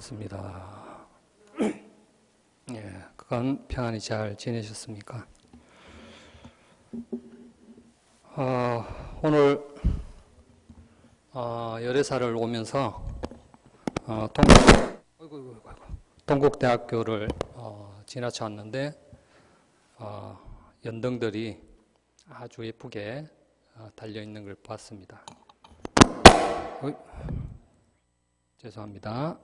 반갑습니다. 예, 그간 평안히 잘 지내셨습니까? 오늘 열애사를 오면서 동국대학교를 지나쳐 왔는데 연등들이 아주 예쁘게 달려 있는 걸 봤습니다. 죄송합니다.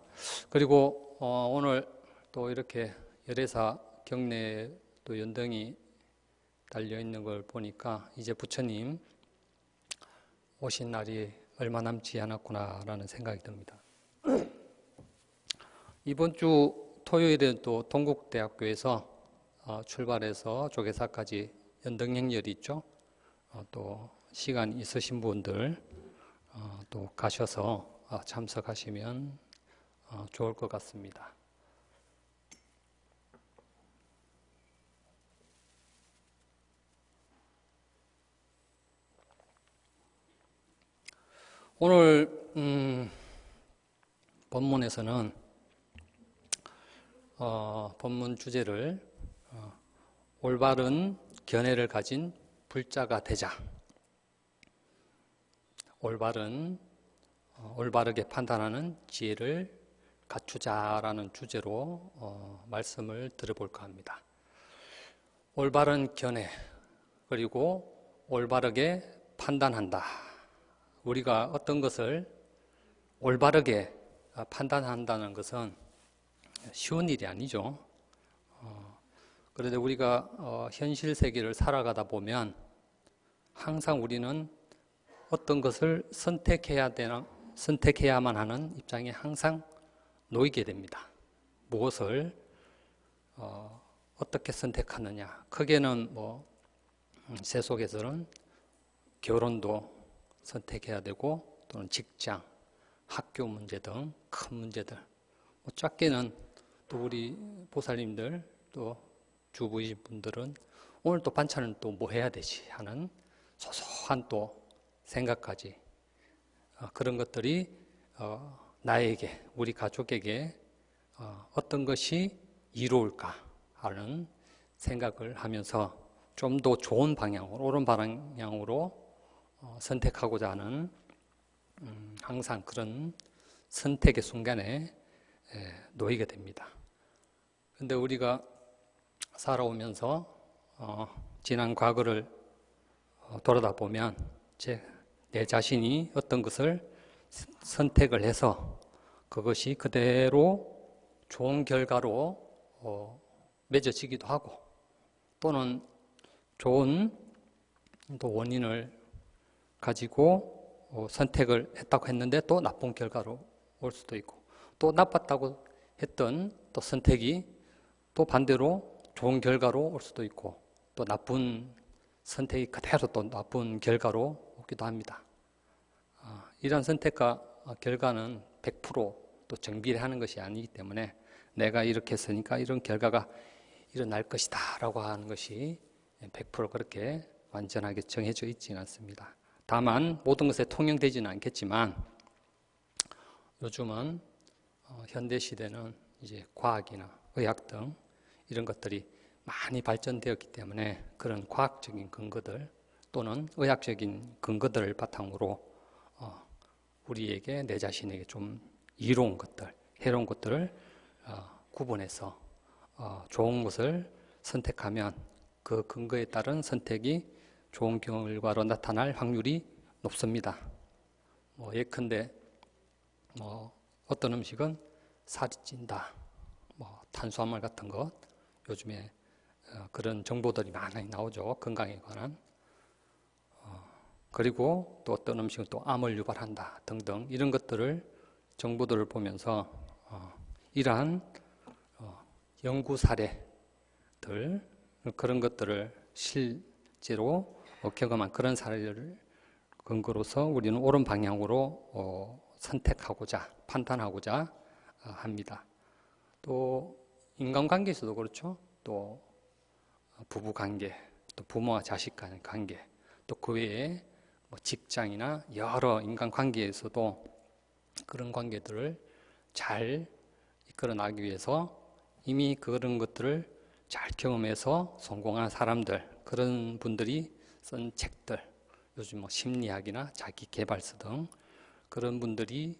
그리고 오늘 또 이렇게 열애사 경내에 또 연등이 달려 있는 걸 보니까 이제 부처님 오신 날이 얼마 남지 않았구나라는 생각이 듭니다. 이번 주 토요일에는 또 동국대학교에서 출발해서 조계사까지 연등행렬이 있죠. 또 시간 있으신 분들 또 가셔서 참석하시면 좋을 것 같습니다. 오늘 본문에서는 본문 주제를 올바른 견해를 가진 불자가 되자, 올바르게 판단하는 지혜를 갖추자라는 주제로 말씀을 들어볼까 합니다. 올바른 견해, 그리고 올바르게 판단한다. 우리가 어떤 것을 올바르게 판단한다는 것은 쉬운 일이 아니죠. 그런데 우리가 현실 세계를 살아가다 보면 항상 우리는 어떤 것을 선택해야만 하는 입장에 항상 놓이게 됩니다. 무엇을 어떻게 선택하느냐. 크게는 세속에서는 결혼도 선택해야 되고, 또는 직장, 학교 문제 등 큰 문제들. 작게는 또 우리 보살님들, 또 주부이신 분들은 오늘 또 반찬은 또 뭐 해야 되지 하는 소소한 또 생각까지, 그런 것들이 나에게, 우리 가족에게 어떤 것이 이로울까 하는 생각을 하면서 좀 더 좋은 방향으로, 옳은 방향으로 선택하고자 하는 항상 그런 선택의 순간에 놓이게 됩니다. 그런데 우리가 살아오면서 지난 과거를 돌아다 보면 내 자신이 어떤 것을 선택을 해서 그것이 그대로 좋은 결과로 맺어지기도 하고, 또는 좋은 또 원인을 가지고 선택을 했다고 했는데 또 나쁜 결과로 올 수도 있고, 또 나빴다고 했던 또 선택이 또 반대로 좋은 결과로 올 수도 있고, 또 나쁜 선택이 그대로 또 나쁜 결과로 오기도 합니다. 이런 선택과 결과는 100% 정비례하는 것이 아니기 때문에 내가 이렇게 했으니까 이런 결과가 일어날 것이다 라고 하는 것이 100% 그렇게 완전하게 정해져 있지는 않습니다. 다만 모든 것에 통용되지는 않겠지만, 요즘은 현대시대는 이제 과학이나 의학 등 이런 것들이 많이 발전되었기 때문에 그런 과학적인 근거들 또는 의학적인 근거들을 바탕으로 우리에게, 내 자신에게 좀 이로운 것들, 해로운 것들을 구분해서 좋은 것을 선택하면 그 근거에 따른 선택이 좋은 결과로 나타날 확률이 높습니다. 예컨대 어떤 음식은 살이 찐다, 탄수화물 같은 것, 요즘에 그런 정보들이 많이 나오죠. 건강에 관한. 그리고 또 어떤 음식은 또 암을 유발한다 등등 이런 것들을, 정보들을 보면서 이러한 연구 사례들, 그런 것들을 실제로 경험한 그런 사례를 근거로서 우리는 옳은 방향으로 선택하고자, 판단하고자 합니다. 또 인간관계에서도 그렇죠. 또 부부관계, 또 부모와 자식 간의 관계, 또 그 외에 직장이나 여러 인간관계에서도 그런 관계들을 잘 이끌어 나가기 위해서 이미 그런 것들을 잘 경험해서 성공한 사람들, 그런 분들이 쓴 책들, 요즘 뭐 심리학이나 자기계발서 등 그런 분들이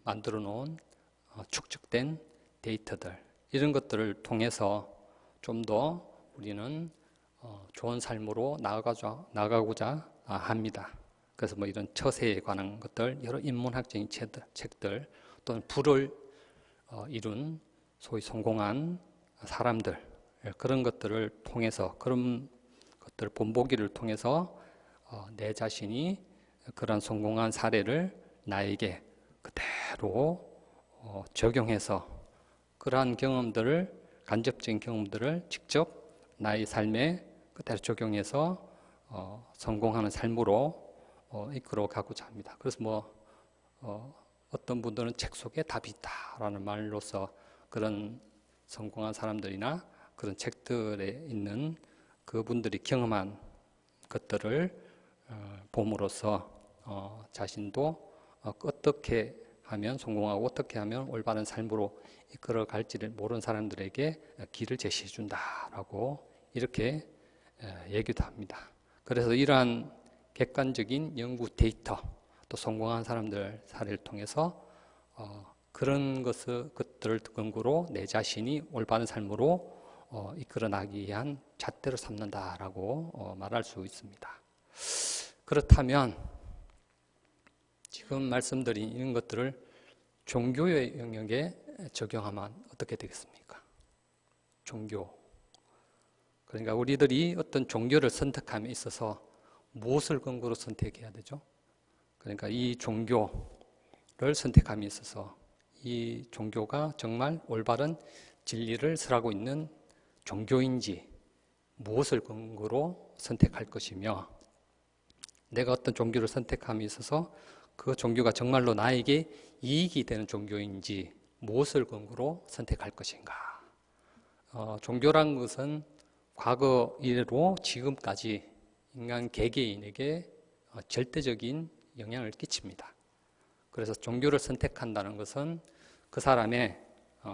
만들어 놓은 축적된 데이터들, 이런 것들을 통해서 좀 더 우리는 좋은 삶으로 나아가고자 합니다. 그래서 뭐 이런 처세에 관한 것들, 여러 인문학적인 책들, 또는 부를 이룬 소위 성공한 사람들, 그런 것들을 통해서, 그런 것들 본보기를 통해서 내 자신이 그런 성공한 사례를 나에게 그대로 적용해서 그러한 경험들을, 간접적인 경험들을 직접 나의 삶에 그대로 적용해서 성공하는 삶으로 이끌어 가고자 합니다. 그래서 어떤 분들은 책 속에 답이 있다라는 말로서 그런 성공한 사람들이나 그런 책들에 있는 그분들이 경험한 것들을 봄으로써 자신도 어떻게 하면 성공하고 어떻게 하면 올바른 삶으로 이끌어 갈지를 모르는 사람들에게 길을 제시해 준다라고 이렇게 얘기도 합니다. 그래서 이러한 객관적인 연구 데이터, 또 성공한 사람들 사례를 통해서 그런 것들을 근거로 내 자신이 올바른 삶으로 이끌어 나기 위한 잣대로 삼는다라고 말할 수 있습니다. 그렇다면 지금 말씀드린 이런 것들을 종교의 영역에 적용하면 어떻게 되겠습니까? 종교. 그러니까 우리들이 어떤 종교를 선택함에 있어서 무엇을 근거로 선택해야 되죠? 그러니까 이 종교를 선택함에 있어서 이 종교가 정말 올바른 진리를 설하고 있는 종교인지, 무엇을 근거로 선택할 것이며, 내가 어떤 종교를 선택함에 있어서 그 종교가 정말로 나에게 이익이 되는 종교인지, 무엇을 근거로 선택할 것인가. 종교란 것은 과거 이래로 지금까지 인간 개개인에게 절대적인 영향을 끼칩니다. 그래서 종교를 선택한다는 것은 그 사람의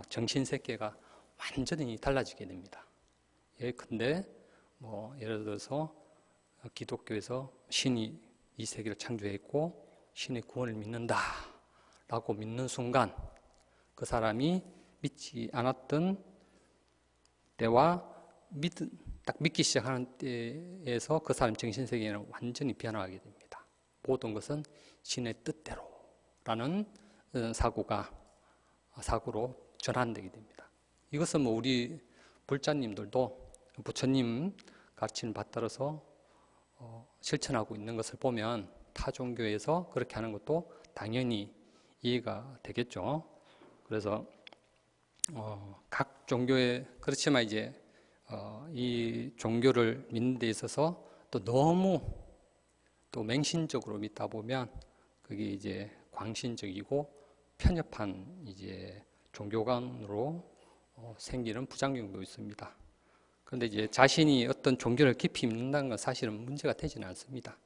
정신세계가 완전히 달라지게 됩니다. 예컨대 예를 들어서 기독교에서 신이 이 세계를 창조했고 신의 구원을 믿는다라고 믿는 순간 그 사람이 믿지 않았던 때와 딱 믿기 시작하는 때에서 그 사람 정신세계는 완전히 변화하게 됩니다. 모든 것은 신의 뜻대로라는 사고로 전환되게 됩니다. 이것은 우리 불자님들도 부처님 가르침을 받들어서 실천하고 있는 것을 보면 타 종교에서 그렇게 하는 것도 당연히 이해가 되겠죠. 그래서 각 종교에, 그렇지만 이제 이 종교를 믿는 데 있어서 또 너무 또 맹신적으로 믿다 보면 그게 이제 광신적이고 편협한 이제 종교관으로 생기는 부작용도 있습니다. 그런데 이제 자신이 어떤 종교를 깊이 믿는다는 건 사실은 문제가 되지는 않습니다.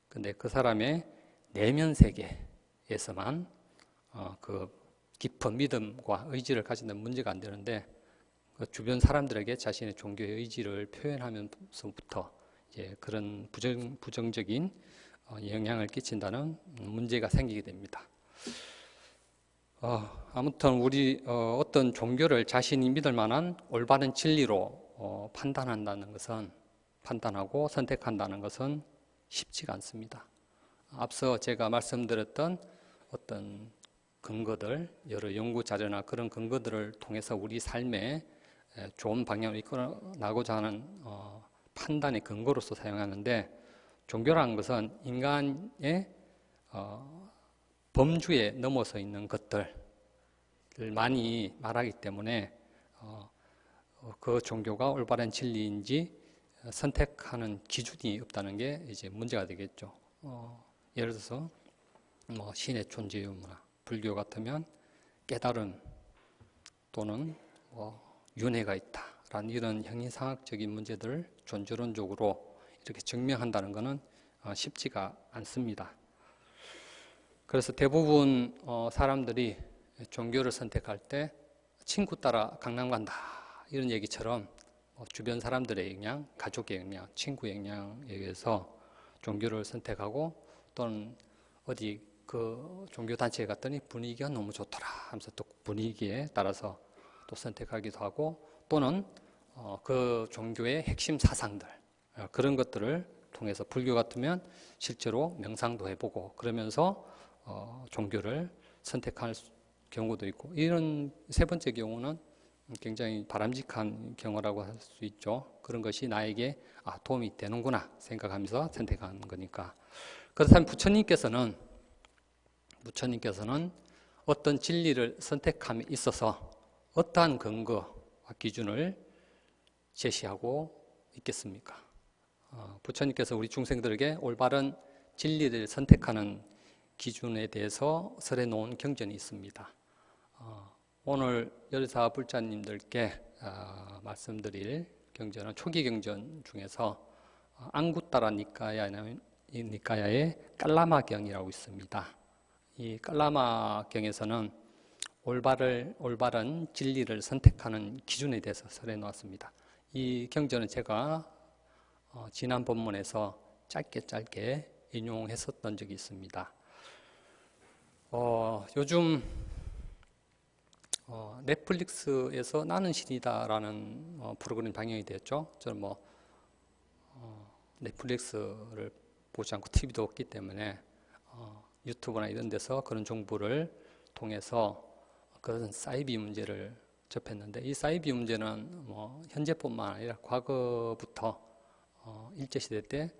근데 그 사람의 내면 세계에서만 그 깊은 믿음과 의지를 가진다면 문제가 안 되는데, 그 주변 사람들에게 자신의 종교의 의지를 표현하면서부터 이제 그런 부정적인 영향을 끼친다는 문제가 생기게 됩니다. 아무튼 우리 어떤 종교를 자신이 믿을 만한 올바른 진리로 판단하고 선택한다는 것은 쉽지가 않습니다. 앞서 제가 말씀드렸던 어떤 근거들, 여러 연구 자료나 그런 근거들을 통해서 우리 삶에 좋은 방향으로 이끌어 나가고자 하는 판단의 근거로서 사용하는데, 종교라는 것은 인간의 범주에 넘어서 있는 것들을 많이 말하기 때문에 그 종교가 올바른 진리인지 선택하는 기준이 없다는 게 이제 문제가 되겠죠. 예를 들어서 신의 존재 유무나 불교 같으면 깨달음 또는 윤회가 있다라는 이런 형이상학적인 문제들을 존재론적으로 이렇게 증명한다는 것은 쉽지가 않습니다. 그래서 대부분 사람들이 종교를 선택할 때 친구 따라 강남 간다 이런 얘기처럼 주변 사람들의 영향, 가족의 영향, 친구의 영향에 의해서 종교를 선택하고 또는 어디 그 종교 단체에 갔더니 분위기가 너무 좋더라 하면서 또 분위기에 따라서 또 선택하기도 하고 또는 그 종교의 핵심 사상들 그런 것들을 통해서 불교 같으면 실제로 명상도 해보고 그러면서 종교를 선택할 경우도 있고 이런 세 번째 경우는 굉장히 바람직한 경우라고 할 수 있죠. 그런 것이 나에게 도움이 되는구나 생각하면서 선택하는 거니까. 그렇다면 부처님께서는 어떤 진리를 선택함에 있어서 어떠한 근거와 기준을 제시하고 있겠습니까? 부처님께서 우리 중생들에게 올바른 진리를 선택하는 기준에 대해서 설해 놓은 경전이 있습니다. 오늘 여리사 불자님들께 말씀드릴 경전은 초기 경전 중에서 앙구따라 니까야의 깔라마경이라고 있습니다. 이 깔라마경에서는 올바른 진리를 선택하는 기준에 대해서 설해 놓았습니다. 이 경전은 제가 지난 본문에서 짧게 인용했었던 적이 있습니다. 요즘 넷플릭스에서 나는 신이다라는 프로그램 방영이 되었죠. 저는 넷플릭스를 보지 않고 TV도 없기 때문에 유튜브나 이런 데서 그런 정보를 통해서 그런 사이비 문제를 접했는데 이 사이비 문제는 현재뿐만 아니라 과거부터 일제시대 때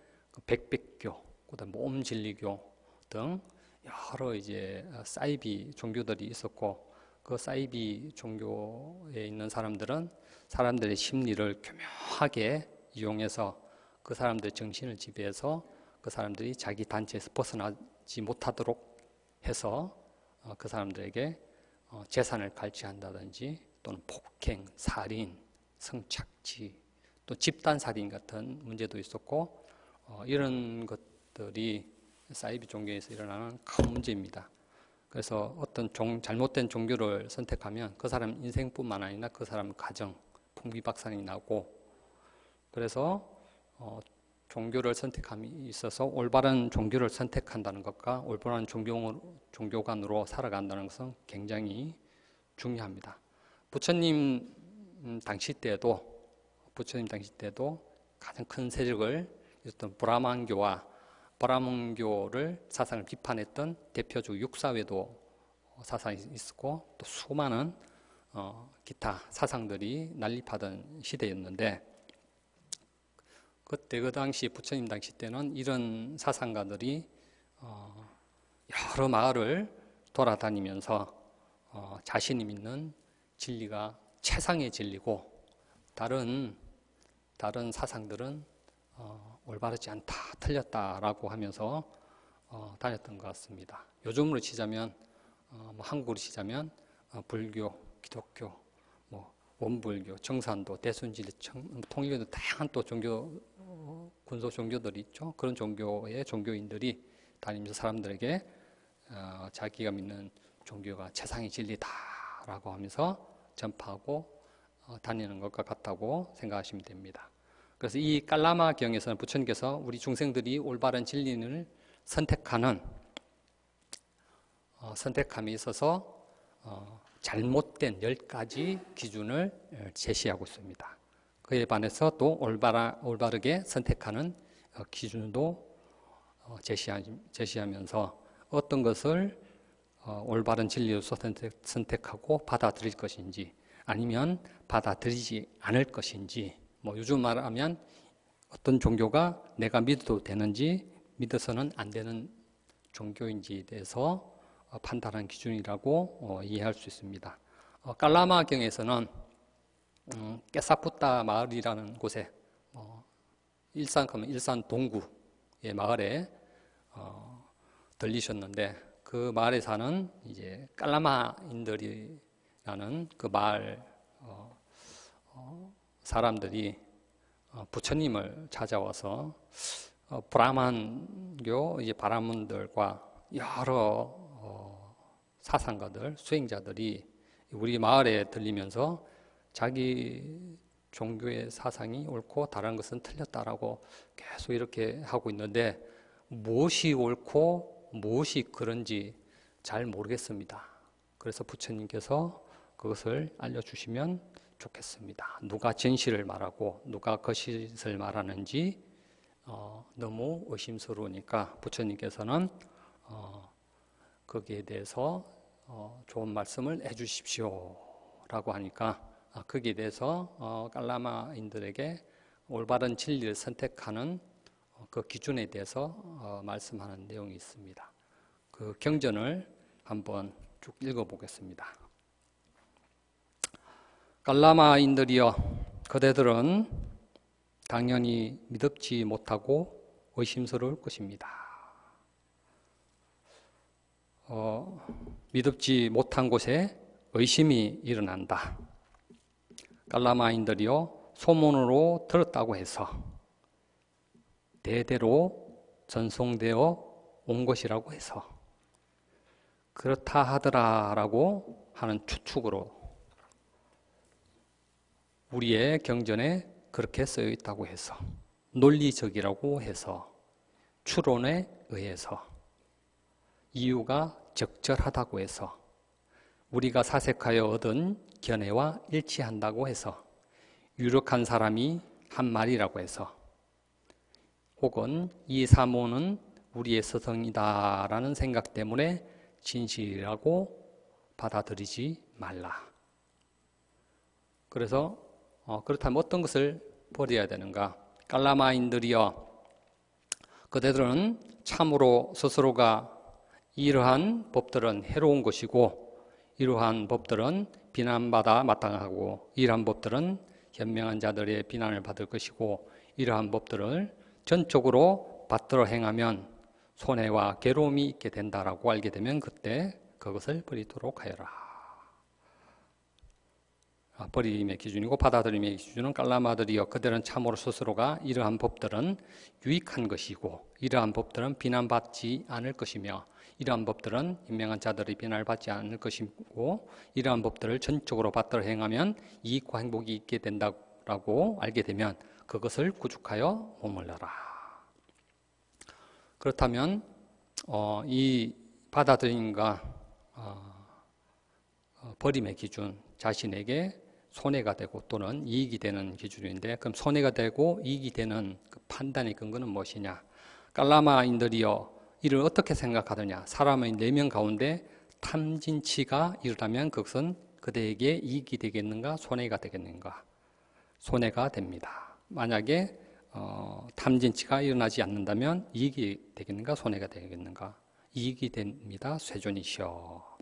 백백교, 그다음 모음진리교 등 여러 이제 사이비 종교들이 있었고 그 사이비 종교에 있는 사람들은 사람들의 심리를 교묘하게 이용해서 그 사람들의 정신을 지배해서 그 사람들이 자기 단체에서 벗어나지 못하도록 해서 그 사람들에게 재산을 갈취한다든지 또는 폭행, 살인, 성착취, 또 집단살인 같은 문제도 있었고 이런 것들이 사이비 종교에서 일어나는 큰 문제입니다. 그래서 어떤 잘못된 종교를 선택하면 그 사람 인생뿐만 아니라 그 사람 가정, 풍비박산이 나고 그래서 종교를 선택함에 있어서 올바른 종교를 선택한다는 것과 올바른 종교관으로 살아간다는 것은 굉장히 중요합니다. 부처님 당시 때도 가장 큰 세력을 있었던 브라만교를 사상을 비판했던 대표적 육사회도 사상이 있었고 또 수많은 기타 사상들이 난립하던 시대였는데 그 당시 부처님 당시 때는 이런 사상가들이 여러 마을을 돌아다니면서 자신이 믿는 진리가 최상의 진리고 다른 사상들은 올바르지 않다, 틀렸다라고 하면서 다녔던 것 같습니다. 요즘으로 치자면 한국으로 치자면 불교, 기독교, 원불교, 정산도, 대순진리, 통일교도 다양한 또 종교 군소 종교들이 있죠. 그런 종교의 종교인들이 다니면서 사람들에게 자기가 믿는 종교가 최상의 진리다라고 하면서 전파하고 다니는 것과 같다고 생각하시면 됩니다. 그래서 이 깔라마경에서는 부처님께서 우리 중생들이 올바른 진리를 선택함에 있어서 잘못된 10가지 기준을 제시하고 있습니다. 그에 반해서 또 올바르게 선택하는 기준도 제시하면서 어떤 것을 올바른 진리로서 선택하고 받아들일 것인지 아니면 받아들이지 않을 것인지 요즘 말하면 어떤 종교가 내가 믿어도 되는지 믿어서는 안 되는 종교인지에 대해서 판단하는 기준이라고 이해할 수 있습니다. 깔라마경에서는 깨사푸타 마을이라는 곳에 일산 동구의 마을에 들리셨는데 그 마을에 사는 이제 깔라마인들이라는 그 마을 사람들이 부처님을 찾아와서 브라만교 이제 바라문들과 여러 사상가들, 수행자들이 우리 마을에 들리면서 자기 종교의 사상이 옳고 다른 것은 틀렸다라고 계속 이렇게 하고 있는데 무엇이 옳고 무엇이 그런지 잘 모르겠습니다. 그래서 부처님께서 그것을 알려주시면 좋겠습니다. 누가 진실을 말하고 누가 거짓을 말하는지 너무 의심스러우니까 부처님께서는 거기에 대해서 좋은 말씀을 해주십시오 라고 하니까 거기에 대해서 깔라마인들에게 올바른 진리를 선택하는 그 기준에 대해서 말씀하는 내용이 있습니다. 그 경전을 한번 쭉 읽어보겠습니다. 깔라마인들이여, 그대들은 당연히 믿음지 못하고 의심스러울 것입니다. 믿음지 못한 곳에 의심이 일어난다. 깔라마인들이여, 소문으로 들었다고 해서 대대로 전송되어 온 것이라고 해서 그렇다 하더라라고 하는 추측으로 우리의 경전에 그렇게 쓰여 있다고 해서 논리적이라고 해서 추론에 의해서 이유가 적절하다고 해서 우리가 사색하여 얻은 견해와 일치한다고 해서 유력한 사람이 한 말이라고 해서 혹은 이 사모는 우리의 서성이다라는 생각 때문에 진실이라고 받아들이지 말라. 그래서 그렇다면 어떤 것을 버려야 되는가? 깔라마인들이여, 그대들은 참으로 스스로가 이러한 법들은 해로운 것이고 이러한 법들은 비난받아 마땅하고 이러한 법들은 현명한 자들의 비난을 받을 것이고 이러한 법들을 전적으로 받들어 행하면 손해와 괴로움이 있게 된다라고 알게 되면 그때 그것을 버리도록 하여라. 버림의 기준이고 받아들임의 기준은 깔라마들이여, 그들은 참으로 스스로가 이러한 법들은 유익한 것이고 이러한 법들은 비난받지 않을 것이며 이러한 법들은 현명한 자들의 비난을 받지 않을 것이고 이러한 법들을 전적으로 받들어 행하면 이익과 행복이 있게 된다라고 알게 되면 그것을 구축하여 머물러라. 그렇다면 이 받아들임과 버림의 기준, 자신에게 손해가 되고 또는 이익이 되는 기준인데, 그럼 손해가 되고 이익이 되는 그 판단의 근거는 무엇이냐? 깔라마인들이여, 이를 어떻게 생각하느냐? 사람의 4명 가운데 탐진치가 일어나면 그것은 그대에게 이익이 되겠는가 손해가 되겠는가? 손해가 됩니다. 만약에 탐진치가 일어나지 않는다면 이익이 되겠는가 손해가 되겠는가? 이익이 됩니다. 쇠존이시여.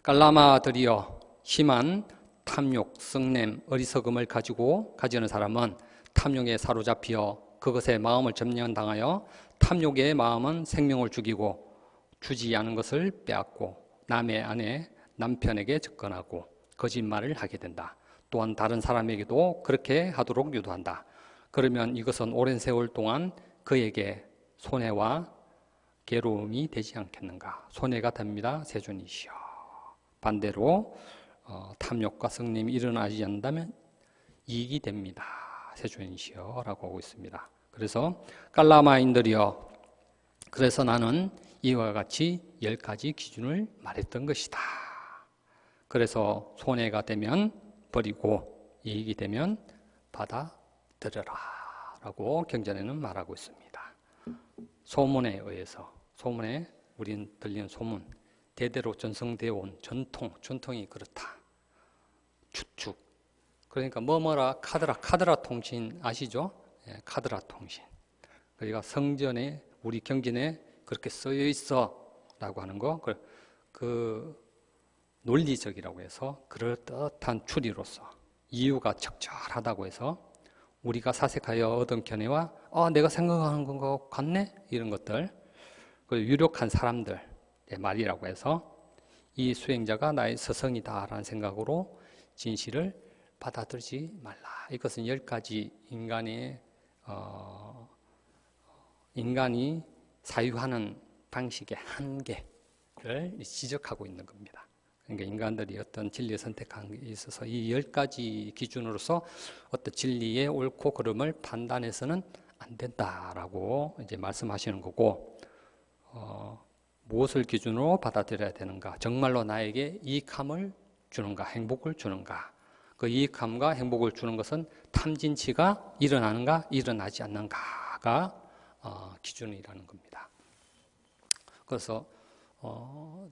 깔라마들이여, 심한 탐욕, 성냄, 어리석음을 가지는 사람은 탐욕에 사로잡혀 그것에 마음을 점령당하여 탐욕의 마음은 생명을 죽이고 주지 않은 것을 빼앗고 남의 아내, 남편에게 접근하고 거짓말을 하게 된다. 또한 다른 사람에게도 그렇게 하도록 유도한다. 그러면 이것은 오랜 세월 동안 그에게 손해와 괴로움이 되지 않겠는가? 손해가 됩니다. 세존이시여. 반대로 탐욕과 성냄이 일어나지 않는다면 이익이 됩니다. 세존이시여 라고 하고 있습니다. 그래서 깔라마인들이여, 그래서 나는 이와 같이 10가지 기준을 말했던 것이다. 그래서 손해가 되면 버리고 이익이 되면 받아들여라 라고 경전에는 말하고 있습니다. 소문에 의해서, 소문에 우린 들리는 소문, 대대로 전승되어 온 전통이 그렇다. 추측. 그러니까 뭐뭐라 카드라 통신 아시죠? 예, 카드라 통신. 그러니까 성전에, 우리 경전에 그렇게 쓰여 있어 라고 하는 거, 그 논리적이라고 해서 그럴듯한 추리로서 이유가 적절하다고 해서 우리가 사색하여 얻은 견해와 내가 생각하는 것 같네? 이런 것들, 그 유력한 사람들 말이라고 해서 이 수행자가 나의 스승이다 라는 생각으로 진실을 받아들이지 말라. 이것은 10가지 인간이 사유하는 방식의 한계를 진리를 지적하고 있는 겁니다. 그러니까 인간들이 어떤 진리를 선택한 게 있어서 이 10가지 기준으로서 어떤 진리의 옳고 그름을 판단해서는 안 된다라고 이제 말씀하시는 거고, 무엇을 기준으로 받아들여야 되는가? 정말로 나에게 이익함을 주는가? 행복을 주는가? 그 이익함과 행복을 주는 것은 탐진치가 일어나는가? 일어나지 않는가가 기준이라는 겁니다. 그래서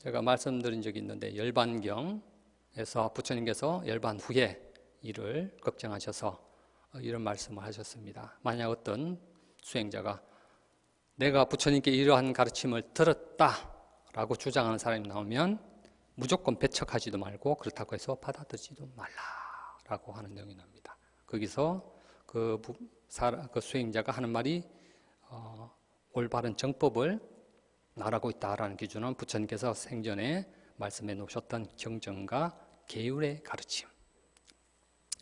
제가 말씀드린 적이 있는데 열반경에서 부처님께서 열반 후에 이를 걱정하셔서 이런 말씀을 하셨습니다. 만약 어떤 수행자가 내가 부처님께 이러한 가르침을 들었다라고 주장하는 사람이 나오면 무조건 배척하지도 말고 그렇다고 해서 받아들이지도 말라라고 하는 내용이 나옵니다. 거기서 그 수행자가 하는 말이 올바른 정법을 말하고 있다라는 기준은 부처님께서 생전에 말씀해 놓으셨던 경전과 계율의 가르침,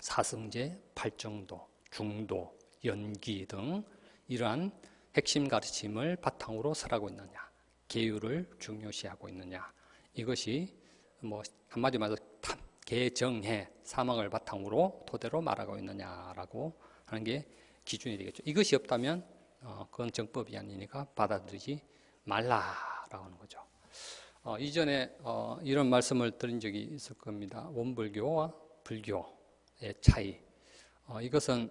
사성제, 팔정도, 중도, 연기 등 이러한 핵심 가르침을 바탕으로 설하고 있느냐, 계율을 중요시하고 있느냐, 이것이 뭐 한마디 말해서 개정해 사망을 바탕으로 토대로 말하고 있느냐라고 하는 게 기준이 되겠죠. 이것이 없다면 그건 정법이 아니니까 받아들이지 말라라고 하는 거죠. 이전에 이런 말씀을 드린 적이 있을 겁니다. 원불교와 불교의 차이. 이것은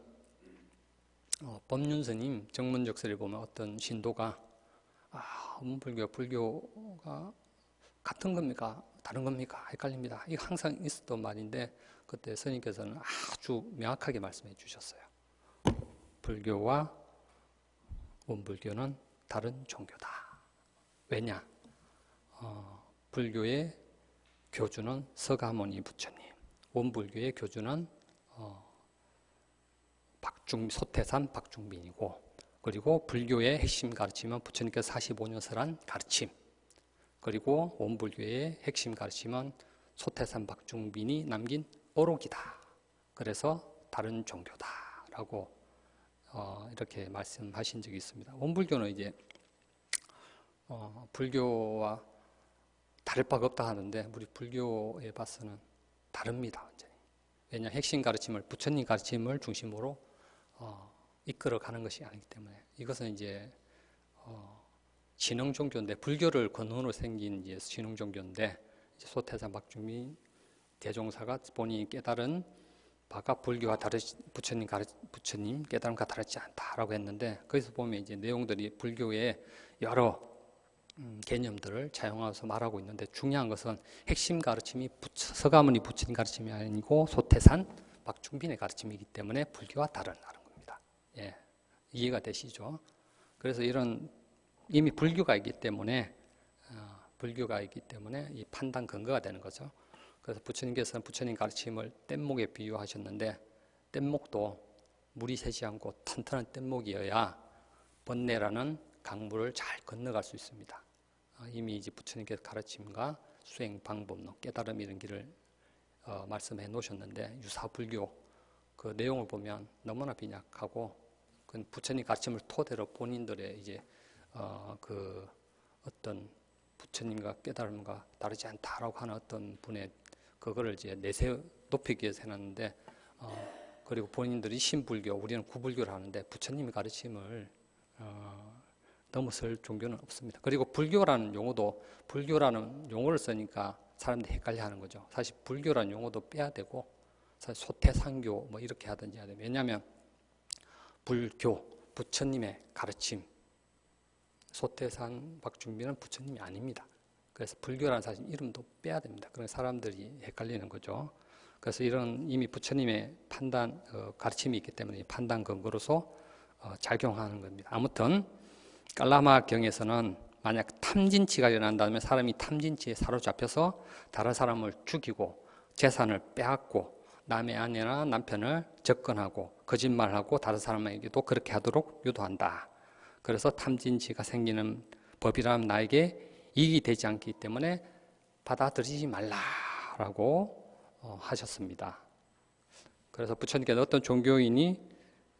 법륜스님 정문적설에 보면 어떤 신도가 원불교, 불교가 같은 겁니까? 다른 겁니까? 헷갈립니다. 이거 항상 있었던 말인데 그때 스님께서는 아주 명확하게 말씀해 주셨어요. 불교와 원불교는 다른 종교다. 왜냐? 불교의 교주는 서가모니 부처님, 원불교의 교주는 소태산 박중빈이고, 그리고 불교의 핵심 가르침은 부처님께서 45년 설한 가르침, 그리고 원불교의 핵심 가르침은 소태산 박중빈이 남긴 오록이다. 그래서 다른 종교다라고 이렇게 말씀하신 적이 있습니다. 원불교는 이제 불교와 다를 바가 없다 하는데 우리 불교에 봐서는 다릅니다. 완전히. 왜냐, 핵심 가르침을 부처님 가르침을 중심으로 이끌어가는 것이 아니기 때문에 이것은 이제 신흥 종교인데, 불교를 근원으로 생긴 이제 신흥 종교인데, 이제 소태산 박중빈 대종사가 본인이 깨달은 바가 불교와 부처님 깨달음과 다르지 않다라고 했는데, 거기서 보면 이제 내용들이 불교의 여러 개념들을 차용해서 말하고 있는데, 중요한 것은 핵심 가르침이 서가모니 부처님 가르침이 아니고 소태산 박중빈의 가르침이기 때문에 불교와 다르다는 겁니다. 예, 이해가 되시죠? 그래서 이미 불교가 있기 때문에 이 판단 근거가 되는 거죠. 그래서 부처님께서는 부처님 가르침을 뗏목에 비유하셨는데, 뗏목도 물이 새지 않고 튼튼한 뗏목이어야 번뇌라는 강물을 잘 건너갈 수 있습니다. 이미 이제 부처님께서 가르침과 수행 방법, 깨달음 이런 길을 말씀해 놓으셨는데, 유사불교 그 내용을 보면 너무나 빈약하고, 그 부처님 가르침을 토대로 본인들의 이제 그 어떤 부처님과 깨달음과 다르지 않다라고 하는 어떤 분의 그거를 이제 높이기 위해서 해놨는데, 그리고 본인들이 신불교, 우리는 구불교를 하는데 부처님의 가르침을 넘어설 종교는 없습니다. 그리고 불교라는 용어를 쓰니까 사람들이 헷갈려하는 거죠. 사실 불교라는 용어도 빼야 되고, 사실 소태산교 뭐 이렇게 하든지 해야 돼요. 왜냐하면 불교, 부처님의 가르침, 소태산 박중빈은 부처님이 아닙니다. 그래서 불교라는 사실 이름도 빼야 됩니다. 그래서 사람들이 헷갈리는 거죠. 그래서 이런 이미 부처님의 판단, 가르침이 있기 때문에 판단 근거로서 작용하는 겁니다. 아무튼 깔라마경에서는 만약 탐진치가 일어난다면 사람이 탐진치에 사로잡혀서 다른 사람을 죽이고 재산을 빼앗고 남의 아내나 남편을 접근하고 거짓말하고 다른 사람에게도 그렇게 하도록 유도한다. 그래서 탐진치가 생기는 법이라면 나에게 이익이 되지 않기 때문에 받아들이지 말라라고 하셨습니다. 그래서 부처님께서 어떤 종교인이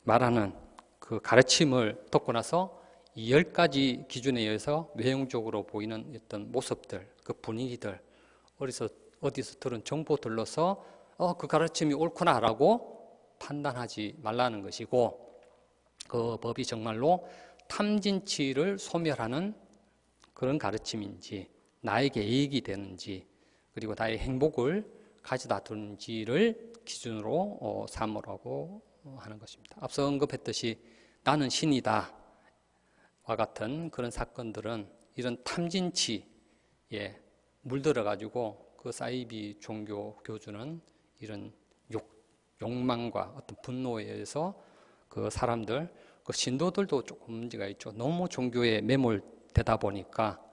말하는 그 가르침을 듣고 나서 이 10가지 기준에 의해서 외형적으로 보이는 어떤 모습들, 그 그 분위기들, 어디서 들은 정보들로서 그 가르침이 옳구나라고 판단하지 말라는 것이고, 그 법이 정말로 탐진치를 소멸하는 그런 가르침인지, 나에게 이익이 되는지, 그리고 나의 행복을 가져다 두는지를 기준으로 삼으라고 하는 것입니다. 앞서 언급했듯이 나는 신이다 와 같은 그런 사건들은 이런 탐진치에 물들어 가지고 그 사이비 종교 교주는 이런 욕망과 어떤 분노에 의해서 그 사람들, 그 신도들도 조금 문제가 있죠. 너무 종교에 매몰되다 보니까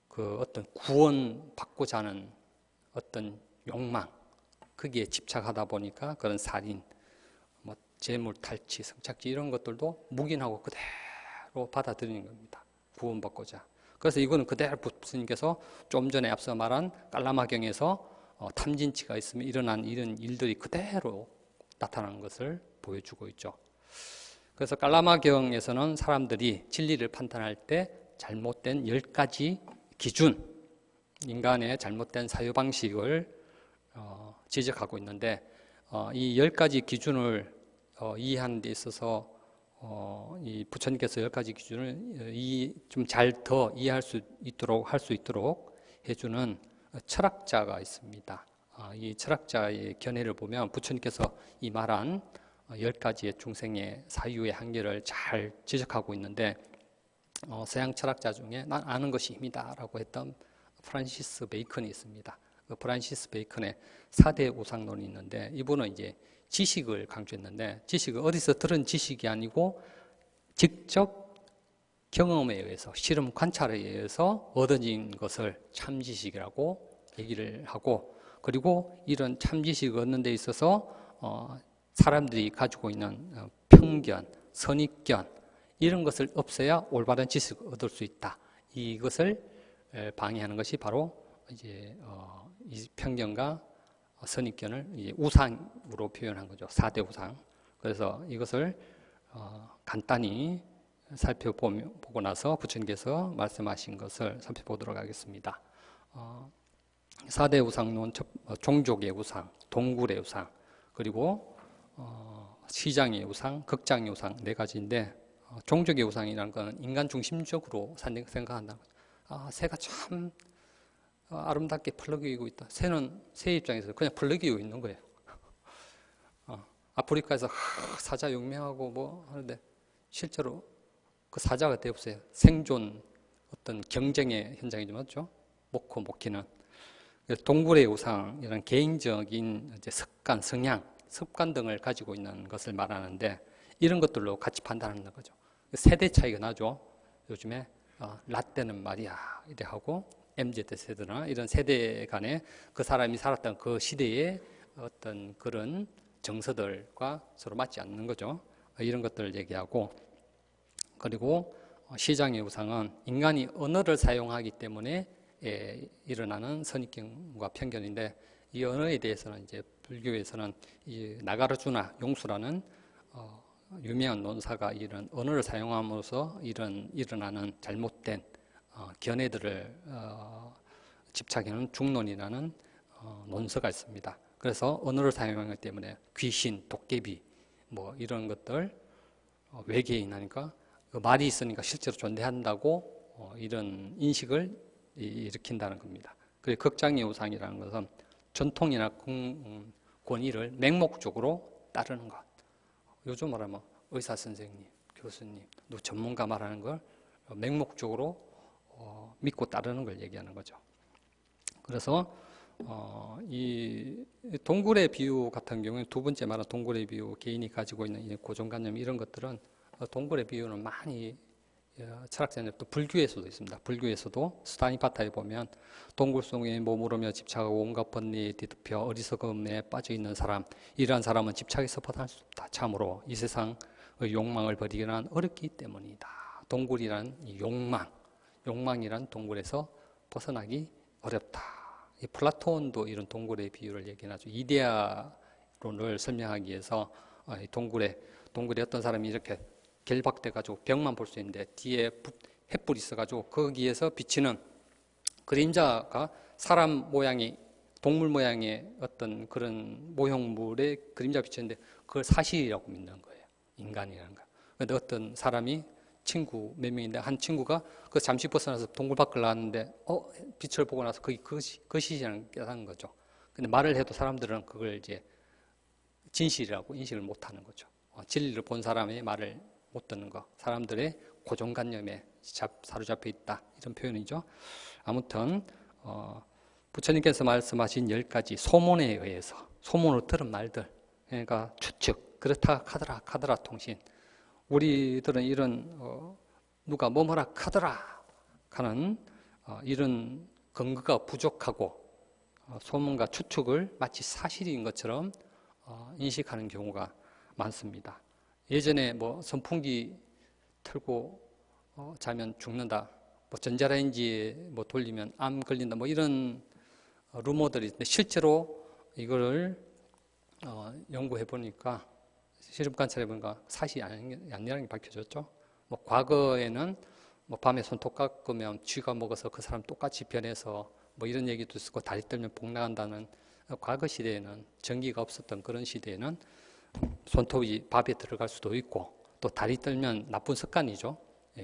그 어떤 구원받고자 하는 어떤 욕망, 거기에 집착하다 보니까 그런 살인, 뭐 재물 탈취, 성착취 이런 것들도 묵인하고 그대로 받아들이는 겁니다. 구원받고자. 그래서 이거는 그대로 부처님께서 좀 전에 앞서 말한 깔라마경에서 탐진치가 있으면 일어난 이런 일들이 그대로 나타나는 것을 보여주고 있죠. 그래서 깔라마경에서는 사람들이 진리를 판단할 때 잘못된 10가지 기준, 인간의 잘못된 사유방식을 지적하고 있는데, 이 10가지 기준을 이해하는 데 있어서 이 부처님께서 10가지 기준을 좀 잘 더 이해할 수 있도록 할 수 있도록 해주는 철학자가 있습니다. 이 철학자의 견해를 보면 부처님께서 이 말한 10가지의 중생의 사유의 한계를 잘 지적하고 있는데, 서양 철학자 중에 난 아는 것이 힘이다 라고 했던 프란시스 베이컨이 있습니다. 그 프란시스 베이컨의 4대 우상론이 있는데, 이분은 이제 지식을 강조했는데, 지식은 어디서 들은 지식이 아니고 직접 경험에 의해서, 실험 관찰에 의해서 얻어진 것을 참지식이라고 얘기를 하고, 그리고 이런 참지식을 얻는 데 있어서 사람들이 가지고 있는 편견, 선입견 이런 것을 없애야 올바른 지식을 얻을 수 있다. 이것을 방해하는 것이 바로 이제 이 편견과 선입견을 이제 우상으로 표현한 거죠. 4대 우상. 그래서 이것을 간단히 살펴보고 나서 부처님께서 말씀하신 것을 살펴보도록 하겠습니다. 4대 우상론, 종족의 우상, 동굴의 우상, 그리고 시장의 우상, 극장의 우상 4가지인데, 종족의 우상이라는 것은 인간 중심적으로 생각한다는 거죠. 새가 참 아름답게 펄럭이고 있다. 새 입장에서 그냥 펄럭이고 있는 거예요. 아프리카에서 사자 용맹하고 뭐 하는데 실제로 그 사자가 되었어요. 생존 어떤 경쟁의 현장이죠, 맞죠? 먹고 먹기는. 동굴의 우상, 이런 개인적인 이제 습관, 성향, 습관 등을 가지고 있는 것을 말하는데, 이런 것들로 같이 판단하는 거죠. 세대 차이가 나죠. 요즘에 라떼는 말이야 이래 하고, MZ세대나 이런 세대 간에 그 사람이 살았던 그 시대의 어떤 그런 정서들과 서로 맞지 않는 거죠. 이런 것들을 얘기하고, 그리고 시장의 우상은 인간이 언어를 사용하기 때문에 일어나는 선입견과 편견인데, 이 언어에 대해서는 이제 불교에서는 이 나가르주나 용수라는 유명한 논사가 이런 언어를 사용함으로써 일어나는 잘못된 견해들을 집착하는 중론이라는 논서가 있습니다. 그래서 언어를 사용하기 때문에 귀신, 도깨비 뭐 이런 것들, 외계인 하니까 말이 있으니까 실제로 존재한다고 이런 인식을 일으킨다는 겁니다. 그리고 극장의 우상이라는 것은 전통이나 권위를 맹목적으로 따르는 것. 요즘 말하면 의사 선생님, 교수님, 또 전문가 말하는 걸 맹목적으로 믿고 따르는 걸 얘기하는 거죠. 그래서 이 동굴의 비유 같은 경우에 두 번째 말한 동굴의 비유, 개인이 가지고 있는 고정관념 이런 것들은 동굴의 비유는 많이 철학자는 또 불교에서도 있습니다. 불교에서도 수다니파타에 보면 동굴 속에 머무르며 집착하고 온갖 번뇌에 뒤덮여 어리석음에 빠져 있는 사람, 이러한 사람은 집착에서 벗어날 수 없다. 참으로 이 세상의 욕망을 버리기는 어렵기 때문이다. 동굴이란 이 욕망이란 동굴에서 벗어나기 어렵다. 이 플라톤도 이런 동굴의 비유를 얘기하죠. 이데아론을 설명하기 위해서 동굴에 어떤 사람이 이렇게 결박돼가지고 벽만 볼 수 있는데 뒤에 햇불이 있어가지고 거기에서 비치는 그림자가 사람 모양이 동물 모양의 어떤 그런 모형물에 그림자 비쳤는데 그걸 사실이라고 믿는 거예요. 인간이라는 거. 그런데 어떤 사람이 친구 몇 명인데 한 친구가 그 잠시 벗어나서 동굴 밖을 나왔는데 빛을 보고 나서 그게 거짓이라는 깨닫는 거죠. 근데 말을 해도 사람들은 그걸 이제 진실이라고 인식을 못 하는 거죠. 진리를 본 사람의 말을 못 듣는 거. 사람들의 고정관념에 사로잡혀 있다. 이런 표현이죠. 아무튼 부처님께서 말씀하신 10가지 소문에 의해서 소문으로 들은 말들, 그러니까 추측, 그렇다 카더라 통신. 우리들은 이런 누가 뭐뭐라 카더라 하는 이런 근거가 부족하고 소문과 추측을 마치 사실인 것처럼 인식하는 경우가 많습니다. 예전에 뭐 선풍기 틀고 자면 죽는다, 뭐 전자레인지에 뭐 돌리면 암 걸린다, 뭐 이런 루머들이 있는데 실제로 이거를 연구해 보니까 실험 관찰해 보니까 사실이 아니라는 게 밝혀졌죠. 뭐 과거에는 뭐 밤에 손톱 깎으면 쥐가 먹어서 그 사람 똑같이 변해서 뭐 이런 얘기도 있었고 다리 떨면 복 나간다는, 과거 시대에는 전기가 없었던 그런 시대에는 손톱이 밥에 들어갈 수도 있고 또 다리 떨면 나쁜 습관이죠.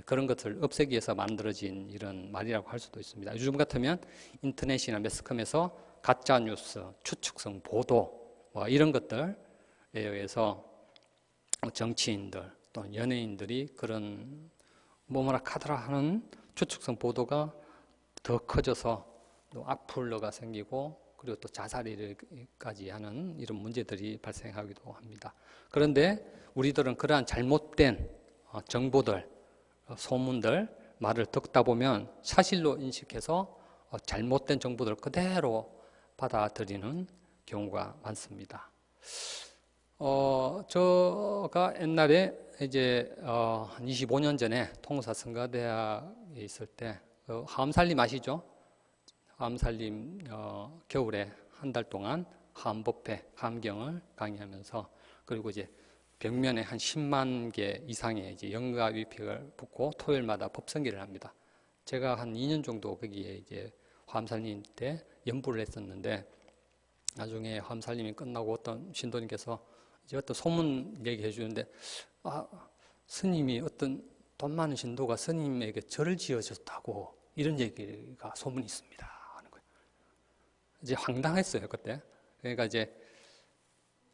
그런 것을 없애기 위해서 만들어진 이런 말이라고 할 수도 있습니다. 요즘 같으면 인터넷이나 매스컴에서 가짜 뉴스, 추측성 보도 뭐 이런 것들에 의해서 정치인들 또 연예인들이 그런 뭐뭐라 카더라 하는 추측성 보도가 더 커져서 또 악플러가 생기고 그리고 또 자살까지 하는 이런 문제들이 발생하기도 합니다. 그런데 우리들은 그러한 잘못된 정보들, 소문들, 말을 듣다 보면 사실로 인식해서 잘못된 정보들을 그대로 받아들이는 경우가 많습니다. 제가 옛날에 이제 25년 전에 통사성가대학에 있을 때 하암살림 아시죠? 하암살림 겨울에 한 달 동안 하암법회, 하암경을 강의하면서 그리고 이제 벽면에 한 10만 개 이상의 이제 연가 위팩을 붙고 토요일마다 법성기를 합니다. 제가 한 2년 정도 거기에 이제 하암살림 때 연부를 했었는데 나중에 하암살림이 끝나고 어떤 신도님께서 이제 어떤 소문 얘기해 주는데 스님이 어떤 돈 많은 신도가 스님에게 절을 지어줬다고 이런 얘기가 소문이 있습니다 하는 거예요. 이제 황당했어요 그때. 그러니까 이제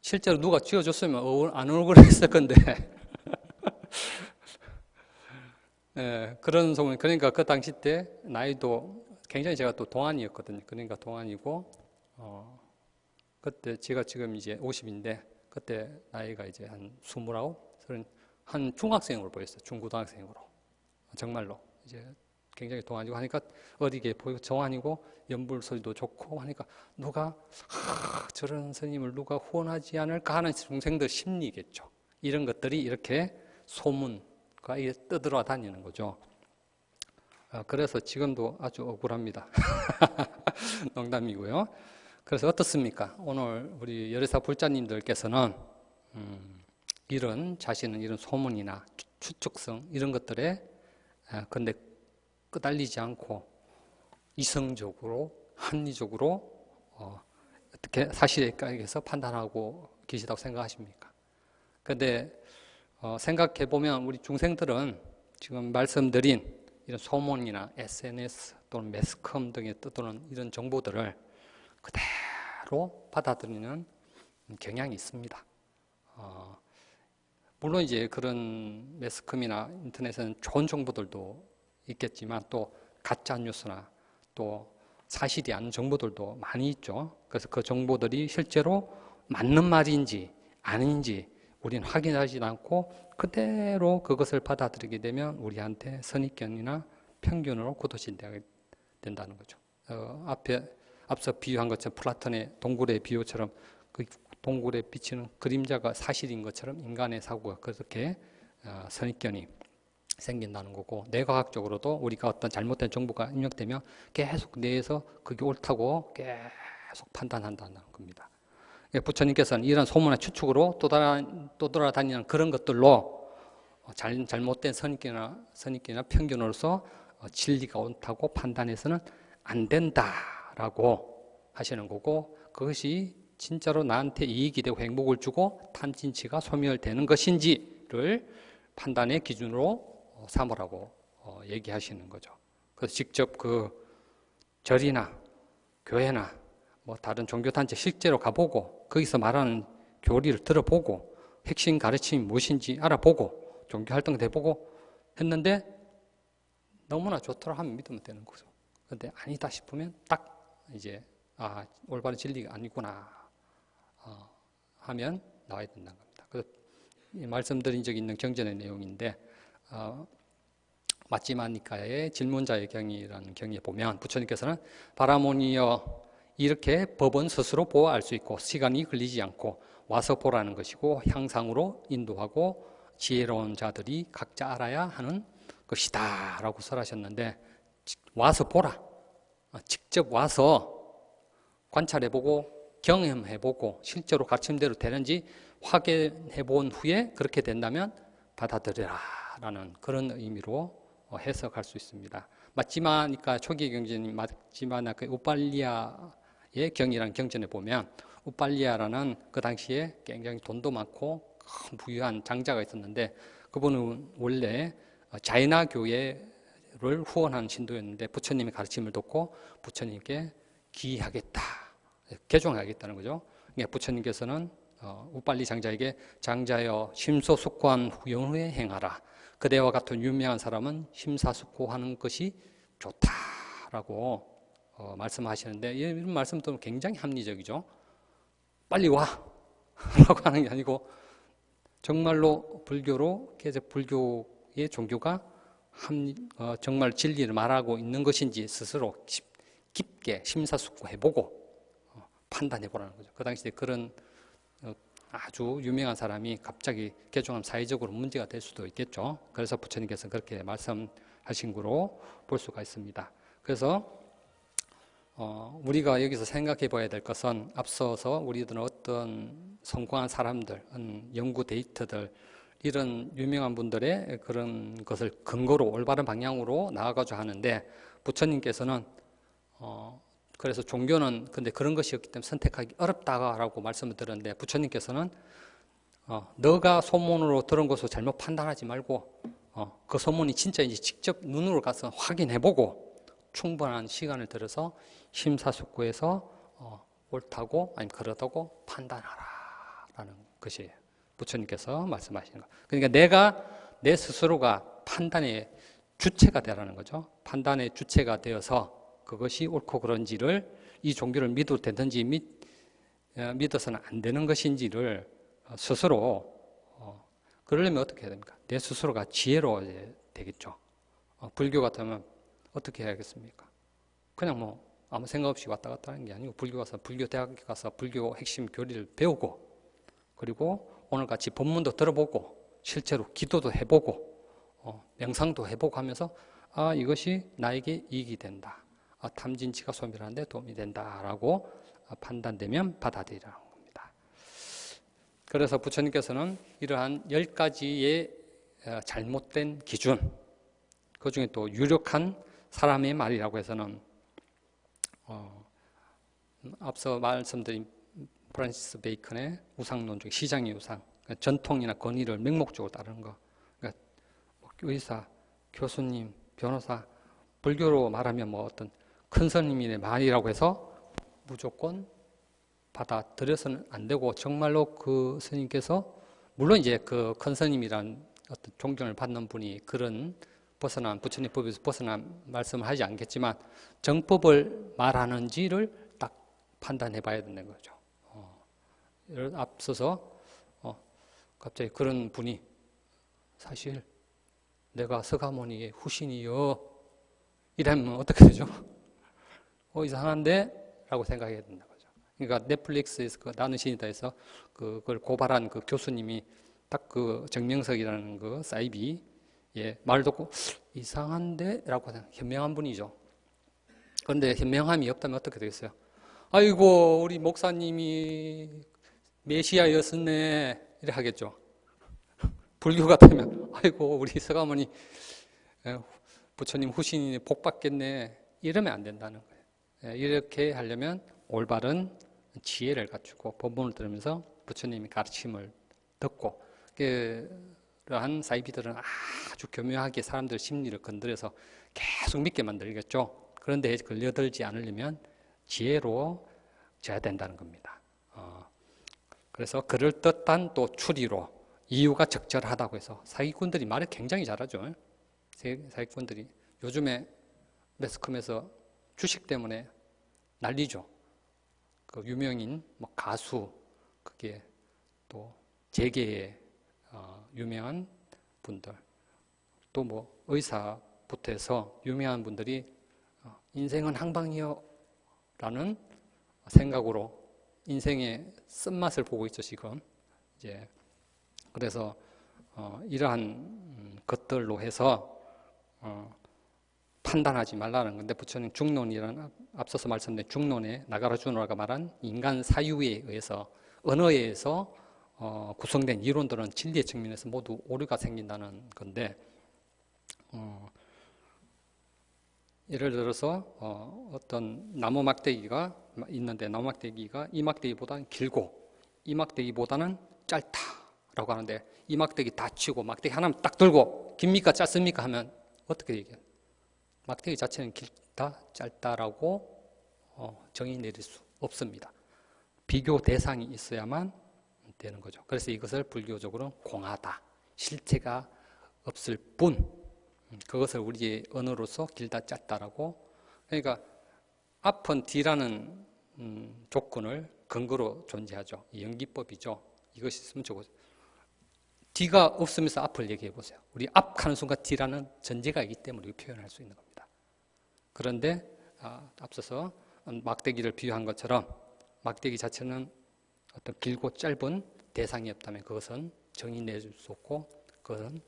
실제로 누가 지어줬으면 안 억울했을 건데 예, 그런 소문. 그러니까 그 당시 때 나이도 굉장히 제가 또 동안이었거든요. 그러니까 동안이고 그때 제가 지금 이제 50인데 그때 나이가 이제 한 29, 30, 한 중학생으로 보였어요. 중고등학생으로. 정말로. 이제 굉장히 동안이고 하니까 어디게 보이고 정안이고 연불 소리도 좋고 하니까 누가 저런 스님을 누가 후원하지 않을까 하는 중생들 심리겠죠. 이런 것들이 이렇게 소문과 떠들어 다니는 거죠. 그래서 지금도 아주 억울합니다. 농담이고요. 그래서 어떻습니까? 오늘 우리 열애사 불자님들께서는 이런 자신은 이런 소문이나 추측성 이런 것들에 근데 끄달리지 않고 이성적으로 합리적으로 어떻게 사실에 가해서 판단하고 계시다고 생각하십니까? 그런데 생각해 보면 우리 중생들은 지금 말씀드린 이런 소문이나 SNS 또는 매스컴 등에 떠도는 이런 정보들을 그대로 받아들이는 경향이 있습니다. 물론 이제 그런 매스컴이나 인터넷에는 좋은 정보들도 있겠지만 또 가짜 뉴스나 또 사실이 아닌 정보들도 많이 있죠. 그래서 그 정보들이 실제로 맞는 말인지 아닌지 우리는 확인하지 않고 그대로 그것을 받아들이게 되면 우리한테 선입견이나 편견으로 굳어진다는 거죠. 앞서 비유한 것처럼 플라톤의 동굴의 비유처럼 그 동굴에 비치는 그림자가 사실인 것처럼 인간의 사고가 그렇게 선입견이 생긴다는 거고, 뇌과학적으로도 우리가 어떤 잘못된 정보가 입력되면 계속 뇌에서 그게 옳다고 계속 판단한다는 겁니다. 부처님께서는 이런 소문의 추측으로 떠돌아다니는 그런 것들로 잘못된 선입견이나 편견으로서 진리가 옳다고 판단해서는 안 된다라고 하시는 거고, 그것이 진짜로 나한테 이익이 되고 행복을 주고 탐진치가 소멸되는 것인지를 판단의 기준으로 삼으라고 얘기하시는 거죠. 그래서 직접 그 절이나 교회나 뭐 다른 종교단체 실제로 가보고 거기서 말하는 교리를 들어보고 핵심 가르침이 무엇인지 알아보고 종교활동도 해보고 했는데 너무나 좋더라 하면 믿으면 되는 거죠. 그런데 아니다 싶으면 딱 이제 올바른 진리가 아니구나 하면 나와야 된다는 겁니다. 그래서 말씀드린 적이 있는 경전의 내용인데 마찌마니카의 질문자의 경이라는 경에 보면 부처님께서는 바라모니여, 이렇게 법은 스스로 보아 알 수 있고 시간이 걸리지 않고 와서 보라는 것이고 향상으로 인도하고 지혜로운 자들이 각자 알아야 하는 것이다 라고 설하셨는데, 와서 보라, 직접 와서 관찰해보고 경험해보고 실제로 가르침대로 되는지 확인해본 후에 그렇게 된다면 받아들여라 라는 그런 의미로 해석할 수 있습니다. 마찌마니까 초기 경전인 마찌마니카 우빨리아의 경이라는 경전에 보면 우빨리아라는 그 당시에 굉장히 돈도 많고 큰 부유한 장자가 있었는데, 그분은 원래 자이나 교회를 후원한 신도였는데 부처님의 가르침을 듣고 부처님께 기하겠다, 개종하겠다는 거죠. 그러니까 부처님께서는 우빨리 장자에게 장자여 심소숙고한 후에 행하라, 그대와 같은 유명한 사람은 심사숙고하는 것이 좋다라고 말씀하시는데, 이런 말씀도 굉장히 합리적이죠. 빨리 와 라고 하는 게 아니고 정말로 불교로 계속 불교의 종교가 정말 진리를 말하고 있는 것인지 스스로 깊게 심사숙고해보고 판단해보라는 거죠. 그 당시에 그런 아주 유명한 사람이 갑자기 개종하면 사회적으로 문제가 될 수도 있겠죠. 그래서 부처님께서 그렇게 말씀하신 거로 볼 수가 있습니다. 그래서 우리가 여기서 생각해 봐야 될 것은, 앞서서 우리들은 어떤 성공한 사람들, 연구 데이터들, 이런 유명한 분들의 그런 것을 근거로 올바른 방향으로 나아가자 하는데, 부처님께서는 그래서 종교는 근데 그런 것이었기 때문에 선택하기 어렵다라고 말씀을 드렸는데, 부처님께서는 너가 소문으로 들은 것을 잘못 판단하지 말고 그 소문이 진짜인지 직접 눈으로 가서 확인해보고 충분한 시간을 들여서 심사숙고해서 옳다고 아니면 그러다고 판단하라 라는 것이 부처님께서 말씀하시는 것. 그러니까 내가 내 스스로가 판단의 주체가 되라는 거죠. 판단의 주체가 되어서 그것이 옳고 그런지를, 이 종교를 믿어도 되든지 믿어서는 안 되는 것인지를 스스로 그러려면 어떻게 해야 됩니까? 내 스스로가 지혜로워야 되겠죠. 불교 같으면 어떻게 해야겠습니까? 그냥 뭐 아무 생각 없이 왔다 갔다 하는 게 아니고, 불교 가서 불교 대학에 가서 불교 핵심 교리를 배우고, 그리고 오늘같이 법문도 들어보고 실제로 기도도 해보고 명상도 해보고 하면서 이것이 나에게 이익이 된다, 탐진치가 소멸하는 데 도움이 된다라고 판단되면 받아들이라는 겁니다. 그래서 부처님께서는 이러한 10가지의 잘못된 기준, 그 중에 또 유력한 사람의 말이라고 해서는 앞서 말씀드린 프란시스 베이컨의 우상론 중에 시장의 우상, 그러니까 전통이나 권위를 맹목적으로 따르는 거. 그러니까 의사, 교수님, 변호사, 불교로 말하면 뭐 어떤 큰 스님의 말이라고 해서 무조건 받아들여서는 안 되고, 정말로 그 스님께서, 물론 이제 그 큰 스님이란 어떤 존경을 받는 분이 그런 벗어난, 부처님 법에서 벗어난 말씀을 하지 않겠지만 정법을 말하는지를 딱 판단해 봐야 된다는 거죠. 앞서서 갑자기 그런 분이 사실 내가 서가모니의 후신이요 이러면 어떻게 되죠? 이상한데? 라고 생각해야 된다는 거죠. 그러니까 넷플릭스에서 그 나는 신이다 해서 그걸 고발한 그 교수님이 딱 그 정명석이라는 그 사이비 말 듣고 이상한데? 라고 하는 현명한 분이죠. 그런데 현명함이 없다면 어떻게 되겠어요? 아이고 우리 목사님이 메시아였었네 이렇게 하겠죠. 불교 같으면 아이고 우리 서가모니 부처님 후신이 복 받겠네 이러면 안 된다는 거예요. 이렇게 하려면 올바른 지혜를 갖추고 법문을 들으면서 부처님의 가르침을 듣고, 그러한 사이비들은 아주 교묘하게 사람들 심리를 건드려서 계속 믿게 만들겠죠. 그런데 걸려들지 않으려면 지혜로 져야 된다는 겁니다. 그래서 그럴듯한 또 추리로 이유가 적절하다고 해서 사기꾼들이 말을 굉장히 잘하죠. 사기꾼들이 요즘에 매스컴에서 주식 때문에 난리죠. 그 유명인 뭐 가수, 그게 또 재계의 유명한 분들, 또 뭐 의사부터 해서 유명한 분들이 인생은 항방이요 라는 생각으로 인생의 쓴맛을 보고 있죠, 지금. 이제 그래서 이러한 것들로 해서 판단하지 말라는 건데, 부처님 중론이라는, 앞서서 말씀드린 중론에 나가라 주노라가 말한 인간 사유에 의해서, 언어에 의해서 구성된 이론들은 진리의 측면에서 모두 오류가 생긴다는 건데, 예를 들어서 어떤 나무 막대기가 있는데, 나무 막대기가 이 막대기보다는 길고 이 막대기보다는 짧다라고 하는데, 이 막대기 다 치고 막대기 하나만 딱 들고 깁니까 짧습니까 하면 어떻게 얘기해요? 막대기 자체는 길다 짧다라고 정의 내릴 수 없습니다. 비교 대상이 있어야만 되는 거죠. 그래서 이것을 불교적으로는 공하다, 실체가 없을 뿐, 그것을 우리의 언어로서 길다 짧다라고. 그러니까 앞은 뒤라는 조건을 근거로 존재하죠. 연기법이죠. 이것이 있으면 저것, 뒤가 없으면서 앞을 얘기해 보세요. 우리 앞 하는 순간 뒤라는 전제가 있기 때문에 표현할 수 있는 겁니다. 그런데 앞서서 막대기를 비유한 것처럼 막대기 자체는 어떤 길고 짧은 대상이 없다면 그것은 정의 내줄 수 없고, 그것은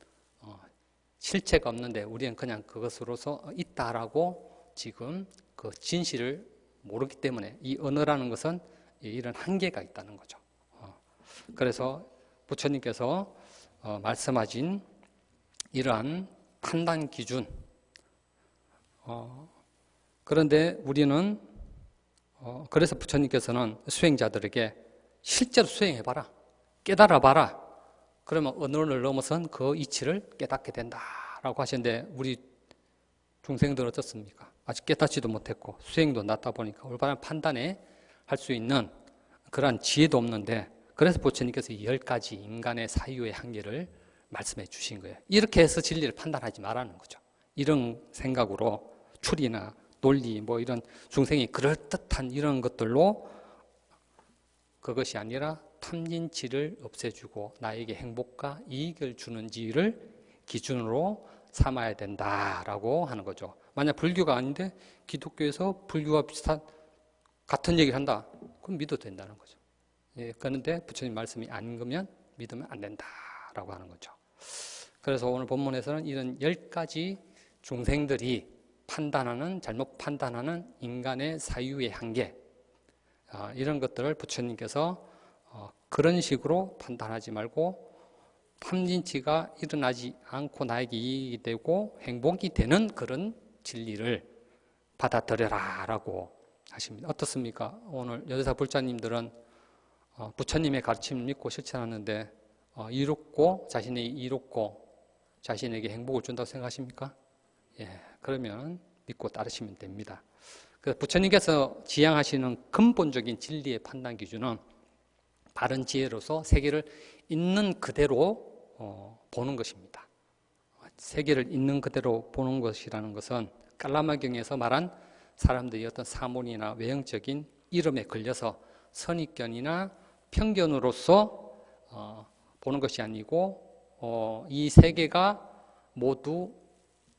실체가 없는데 우리는 그냥 그것으로서 있다라고 지금 그 진실을 모르기 때문에, 이 언어라는 것은 이런 한계가 있다는 거죠. 그래서 부처님께서 말씀하신 이러한 판단 기준, 그런데 우리는 그래서 부처님께서는 수행자들에게 실제로 수행해봐라, 깨달아봐라, 그러면 언어를 넘어선 그 이치를 깨닫게 된다라고 하시는데, 우리 중생들은 어떻습니까? 아직 깨닫지도 못했고 수행도 낮다 보니까 올바른 판단에 할 수 있는 그러한 지혜도 없는데, 그래서 부처님께서 10가지 인간의 사유의 한계를 말씀해 주신 거예요. 이렇게 해서 진리를 판단하지 말라는 거죠. 이런 생각으로 추리나 논리, 뭐 이런 중생이 그럴듯한 이런 것들로 그것이 아니라 탐진치를 없애주고 나에게 행복과 이익을 주는지를 기준으로 삼아야 된다라고 하는 거죠. 만약 불교가 아닌데 기독교에서 불교와 비슷한 같은 얘기를 한다, 그럼 믿어도 된다는 거죠. 예, 그런데 부처님 말씀이 아닌 거면 믿으면 안 된다라고 하는 거죠. 그래서 오늘 본문에서는 이런 10가지 중생들이 판단하는, 잘못 판단하는 인간의 사유의 한계, 이런 것들을 부처님께서 그런 식으로 판단하지 말고 탐진치가 일어나지 않고 나에게 이익이 되고 행복이 되는 그런 진리를 받아들여라 라고 하십니다. 어떻습니까? 오늘 여대사 불자님들은 부처님의 가르침을 믿고 실천하는데 이롭고, 자신이 이롭고 자신에게 행복을 준다고 생각하십니까? 예, 그러면 믿고 따르시면 됩니다. 그래서 부처님께서 지향하시는 근본적인 진리의 판단 기준은 바른 지혜로서 세계를 있는 그대로 보는 것입니다. 세계를 있는 그대로 보는 것이라는 것은 깔라마경에서 말한 사람들이 어떤 사문이나 외형적인 이름에 걸려서 선입견이나 편견으로서 보는 것이 아니고, 이 세계가 모두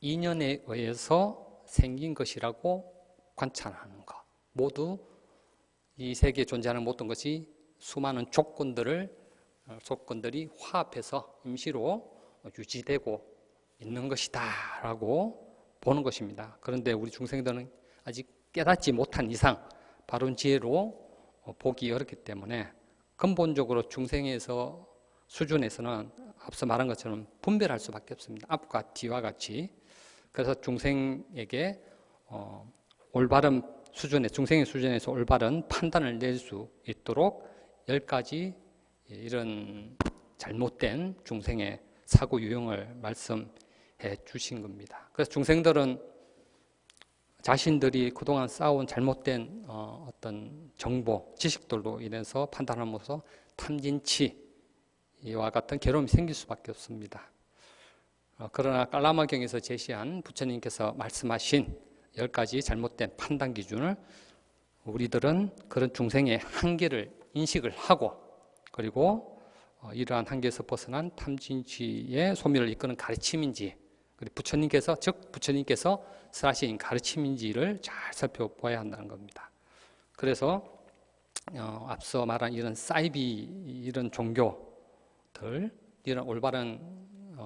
인연에 의해서 생긴 것이라고 관찰하는 것. 모두 이 세계에 존재하는 모든 것이 수많은 조건들이 화합해서 임시로 유지되고 있는 것이다 라고 보는 것입니다. 그런데 우리 중생들은 아직 깨닫지 못한 이상 바른 지혜로 보기 어렵기 때문에 근본적으로 중생에서 수준에서는 앞서 말한 것처럼 분별할 수밖에 없습니다. 앞과 뒤와 같이. 그래서 중생에게 올바른 수준의 중생의 수준에서 올바른 판단을 낼 수 있도록 10가지 이런 잘못된 중생의 사고 유형을 말씀해 주신 겁니다. 그래서 중생들은 자신들이 그동안 쌓아온 잘못된 어떤 정보, 지식들로 인해서 판단하면서 탐진치와 같은 괴로움이 생길 수밖에 없습니다. 그러나 깔라마경에서 제시한 부처님께서 말씀하신 10가지 잘못된 판단 기준을 우리들은 그런 중생의 한계를 인식을 하고, 그리고 이러한 한계에서 벗어난 탐진치의 소멸을 이끄는 가르침인지, 그리고 부처님께서 쓰라신 가르침인지를 잘 살펴봐야 한다는 겁니다. 그래서 앞서 말한 이런 사이비 이런 종교들, 이런 올바른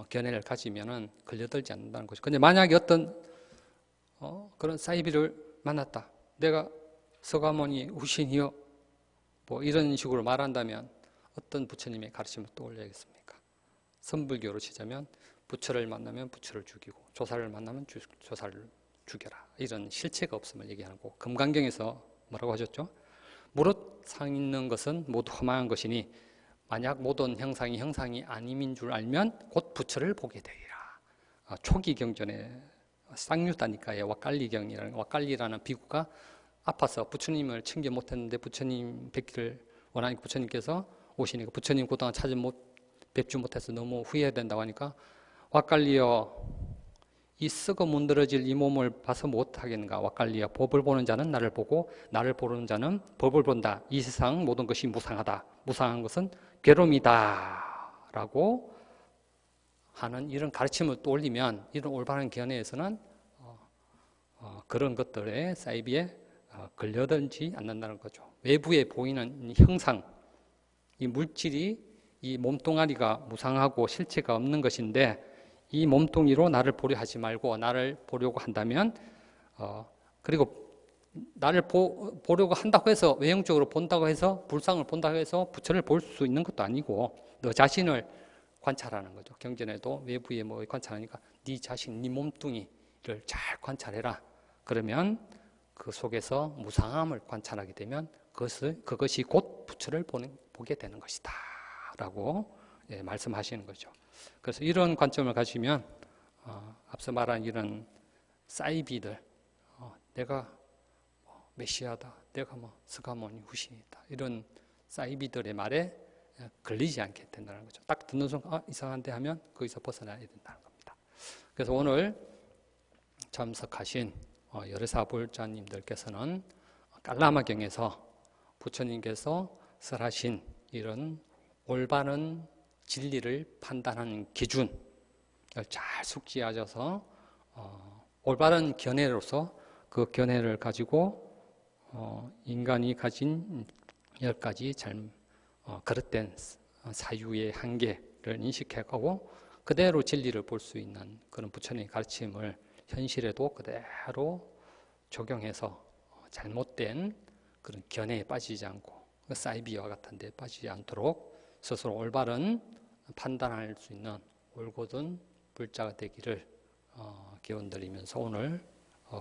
견해를 가지면은 걸려들지 않는다는 거죠. 근데 만약에 어떤 그런 사이비를 만났다, 내가 서가모니 후신이여, 뭐 이런 식으로 말한다면 어떤 부처님의 가르침을 떠올려야겠습니까? 선불교로 치자면 부처를 만나면 부처를 죽이고, 조사를 만나면 조사를 죽여라, 이런 실체가 없음을 얘기하고, 금강경에서 뭐라고 하셨죠? 무릇 상 있는 것은 모두 허망한 것이니 만약 모든 형상이 아님인 줄 알면 곧 부처를 보게 되리라. 초기 경전에 쌍유다니까의 왁갈리라는 비구가 아파서 부처님을 챙겨 못했는데 부처님 뵙기를 원하니까 부처님께서 오시니까 부처님 그동안 뵙지 못해서 너무 후회된다고 하니까, 왁갈리여, 이 썩어 문드러질 이 몸을 봐서 못하겠는가? 왁갈리여, 법을 보는 자는 나를 보고 나를 보는 자는 법을 본다. 이 세상 모든 것이 무상하다. 무상한 것은 괴로움이다 라고 하는 이런 가르침을 떠올리면, 이런 올바른 견해에서는 그런 것들의 사이비에 걸려들지 않는다는 거죠. 외부에 보이는 이 형상, 이 물질이, 이 몸뚱아리가 무상하고 실체가 없는 것인데, 이 몸뚱이로 나를 보려 하지 말고 나를 보려고 한다면, 그리고 나를 보려고 한다고 해서, 외형적으로 본다고 해서, 불상을 본다고 해서 부처를 볼 수 있는 것도 아니고, 너 자신을 관찰하는 거죠. 경전에도 외부에 뭐 관찰하니까 네 자신, 네 몸뚱이를 잘 관찰해라. 그러면 그 속에서 무상함을 관찰하게 되면 그것이 곧 부처를 보게 되는 것이다 라고 말씀하시는 거죠. 그래서 이런 관점을 가지면 앞서 말한 이런 사이비들, 내가 메시아다, 내가 스가모니 후신이다, 이런 사이비들의 말에 걸리지 않게 된다는 거죠. 딱 듣는 순간 이상한데 하면 거기서 벗어나야 된다는 겁니다. 그래서 오늘 참석하신 열애사불자님들께서는 깔라마경에서 부처님께서 설하신 이런 올바른 진리를 판단하는 기준을 잘 숙지하셔서 올바른 견해로서 그 견해를 가지고 인간이 가진 10가지 그릇된 사유의 한계를 인식해가고 그대로 진리를 볼 수 있는 그런 부처님의 가르침을 현실에도 그대로 적용해서 잘못된 그런 견해에 빠지지 않고 사이비와 같은 데 빠지지 않도록 스스로 올바른 판단할 수 있는 올곧은 불자가 되기를 기원드리면서 오늘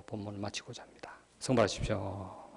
본문을 마치고자 합니다. 성불하십시오.